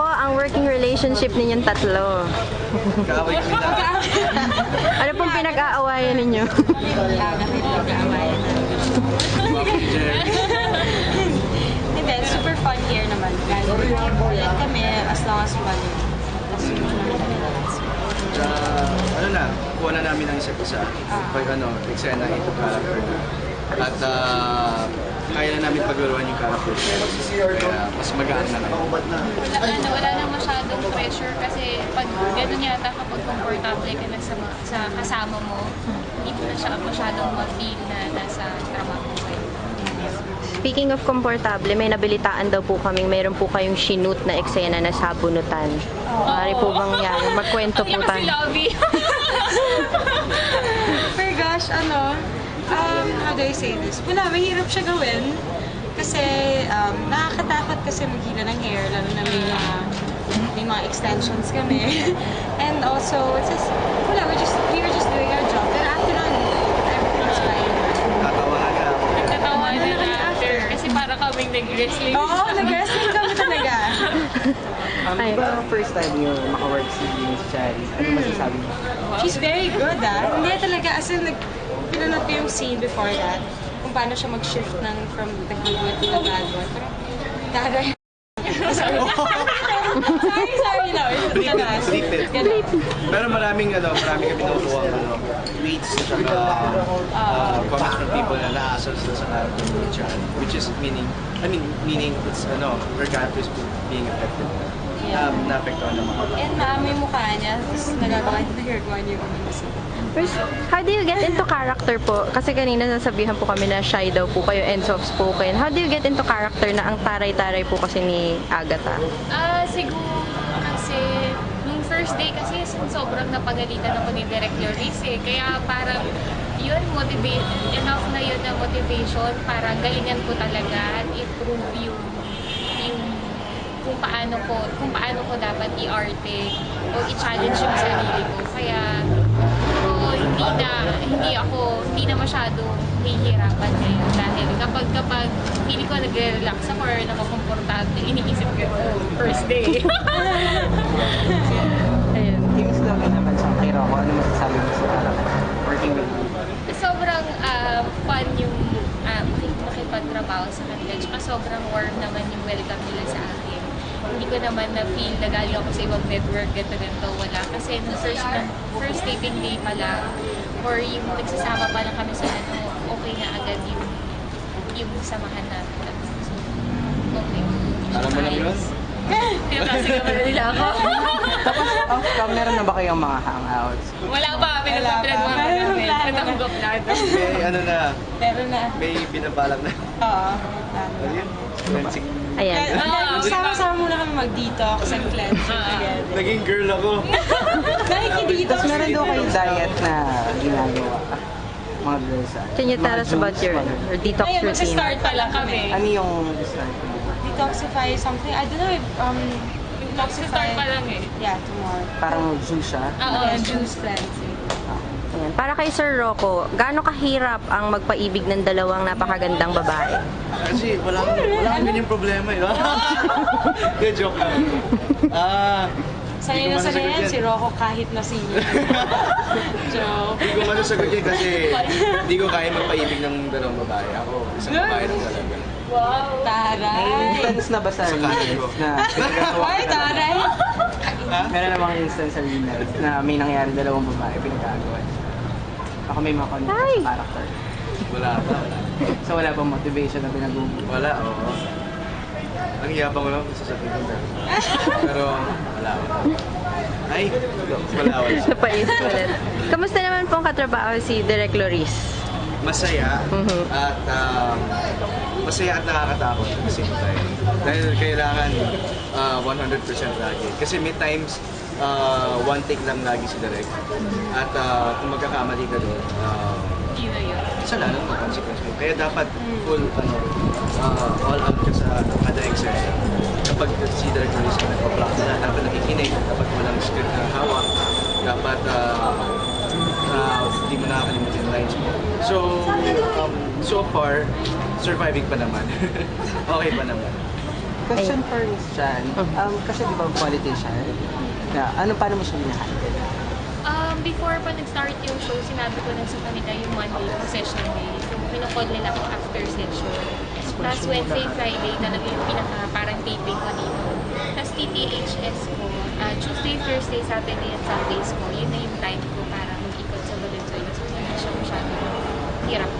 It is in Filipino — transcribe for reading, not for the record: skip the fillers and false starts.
po ang working relationship ninyong tatlo? Kaaway kami na. Ano pong pinag-aawayan ninyo? Hindi, super fun here naman. Ulit kami as long as money. Ano na, kuha na namin ang isa't isa. Pag eksena, into character na. At kaya na namin paglaruan yung character. Kaya mas magaan na ngayon. Wala na masyadong pressure kasi pag gano'n yata kapag komportable ka na sa kasama mo, hindi mo na siya masyadong ma-feel na nasa trabaho kayo. Speaking of komportable, may nabalitaan daw po kaming mayroon po kayong shoot na eksena na sabunutan. Maaari po bang yan? Magkwento po tayo. Lobby. Oh gosh, how do I say this? Wala, mahirap siya gawin. Kasi nakakatakot kasi maghila ng hair, lalo na may mga extensions kami. And also, it's just, wala, we were just doing our job. Then after nun, everything was fine. Tatawahan ka. Nagtatawanan na after kasi para kaming nag-wrestling. Oo, nag-wrestling kami talaga. Ay. Diba first time yung maka-work si Miss Charis? Ano masasabi mo? She's very good, ah. Hindi talaga, as in, pinanood ko yung scene before that, kung paano siya mag-shift from the good one to the bad one. Parang, daray. sorry, no. Bleep it. Pero maraming kami nakukuha tweets at saka comments from people na naasal sila sa character ni Chan, which is meaning it's her character is being affected. Naapektuhan ng mga. And may mukha niya, tapos nagagawa niya yung music. First, how do you get into character po? Kasi kanina nasabihan po kami na shy daw po kayo and soft-spoken. How do you get into character na ang taray-taray po kasi ni Agatha? Siguro kasi nung first day kasi sobrang napagalitan ako ni Direk Lloris eh. Kaya parang yun, enough na yun na motivation para galingan ko talaga at improve yung kung paano ko dapat i-arte o i-challenge yung sarili ko. Kaya hindi na masyadong hihirapan ngayon dahil kapag hindi ko nagre-relax ako or nakakomportable, iniisip ko, first day. Ayun. Yung slogan naman sa kay Rocco, ano masasabi mo sa character? Working with you? Sobrang fun yung makipagtrabaho sa kanila. Tsaka sobrang warm naman yung welcome nila sa akin. Hindi ko naman na-feel na galing ako sa ibang network, ganito. Wala. Kasi nung first taping day pa lang, or yung nagsasama pa lang kami sa okay na agad yung samahan natin. So, okay. Alam mo lang yun? Pinapasigaw na nila ako. Tapos, off-cam, meron na ba kayong mga hangouts? Wala pa. Pinagmamahal namin. Natanggap na. Meron na. May binabalak na. Oo. Ayun. Cleansing. Ayan. Sama-sama muna kami mag-detox and cleansing together. Naging girl ako. Nakikidetox. Tapos meron daw kayong diet na ginagawa. Mga girls. Can you tell us about your detox Ayun, routine? magsa-start pa lang kami. Ano yung start mo? Detoxify something. I don't know if, detoxify. Start pa lang eh. Yeah, tomorrow. Parang juice siya? Juice cleansing. Ayan. Para kay Sir Rocco, gaano kahirap ang magpaibig ng dalawang napakagandang babae? Kasi wala kami yung problema eh. Hindi, joke lang. Sanay na sanay yan, si Rocco kahit na senior. Joke. Hindi ko masasagot yan kasi hindi ko kaya magpaibig ng dalawang babae. Ako, isang babae lang talaga. Wow! Taray! Instance na ba sa Sa Reels na pinagagawa Ay, ka taray! Meron namang instance sa Reels na may nangyari dalawang babae pinagagawa. Baka may mga connect Ay! sa character. Wala pa. So wala bang motivation na pinag-uuwi? Wala, oo. Ang iyabang ko lang kung sasabihin ko. Pero wala. Ay, wala. Napaisip ulit. Kamusta naman pong katrabaho si Direk Lloris? Masaya at nakakatakot at the same time. Dahil kailangan 100% lagi. Kasi may times one take lang lagi si Direk. At kung magkakamali ka doon, isa lang ang consequence mo. Kaya dapat full all out ka sa kada exercise. Kapag si Direk Lloris na nagpa-practice na, dapat nakikinig, dapat walang script na hawak, dapat hindi mo nakakalimutan yung lines mo. So far, surviving pa naman. Okay pa naman. Question for Miss Jan. Kasi di ba politician? Paano mo siya hinahandle? Before pa nag-start yung show, sinabi ko lang sa kanila yung Monday yung session day. So, kinukall nila ako after session. Tapos Wednesday, Friday, talaga yung parang taping ko dito. Tapos TTHS ko, Tuesday, Thursday, Saturday, and Sundays ko, yun na yung time ko para mag-ikot sa Valenzuela. So, hindi siya masyadong hirap